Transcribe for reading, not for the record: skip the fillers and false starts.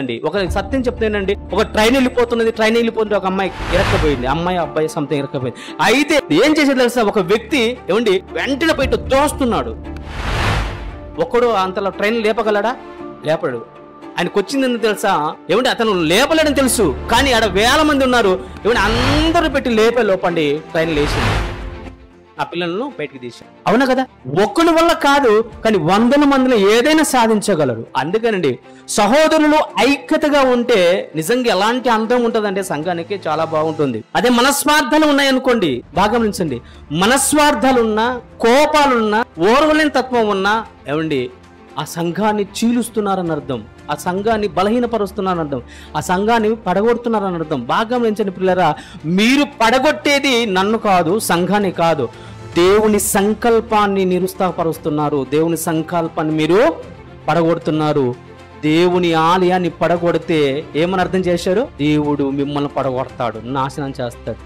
అండి ఒక సత్యం చెప్తేనండి, ఒక ట్రైన్ వెళ్ళిపోతుంటే ఒక అమ్మాయి ఇరక్కపోయింది, అబ్బాయి సంథింగ్ ఇరక్కపోయింది. అయితే ఏం చేసేది తెలుసా, ఒక వ్యక్తి ఏమండి వెంటనే బయట దోస్తున్నాడు. ఒక్కడు అంతలో ట్రైన్ లేపగలడా? లేపడు. ఆయనకు వచ్చిందని తెలుసా, ఏమంటే అతను లేపలేడని తెలుసు, కానీ ఆడ వేల మంది ఉన్నారు, ఏమంటే అందరూ పెట్టి లేపే లోపండి ట్రైన్ లేచింది, ఆ పిల్లలను బయటికి తీశారు. అవునా కదా? ఒక్కడి వల్ల కాదు, కానీ వందల మందిలో ఏదైనా సాధించగలరు. అందుకనండి సహోదరులు ఐక్యతగా ఉంటే నిజంగా ఎలాంటి అందం ఉంటుందంటే సంఘానికి చాలా బాగుంటుంది. అదే మనస్వార్థాలు ఉన్నాయనుకోండి, బాగా గమనించండి, మనస్వార్థాలున్నా, కోపాలున్నా, ఓర్వలేని తత్వం ఉన్నా ఏమండి ఆ సంఘాన్ని చీలుస్తున్నారని అర్థం, ఆ సంఘాన్ని బలహీనపరుస్తున్నారని అర్థం, ఆ సంఘాన్ని పడగొడుతున్నారని అర్థం. బాగా గమనించండి పిల్లరా, మీరు పడగొట్టేది నన్ను కాదు, సంఘాన్ని కాదు, దేవుని సంకల్పాన్ని నిరుత్సాహపరుస్తున్నారు. దేవుని సంకల్పాన్ని మీరు పడగొడుతున్నారు. దేవుని ఆలయాన్ని పడగొడితే ఏమని అర్థం చేశారు? దేవుడు మిమ్మల్ని పడగొడతాడు, నాశనం చేస్తాడు.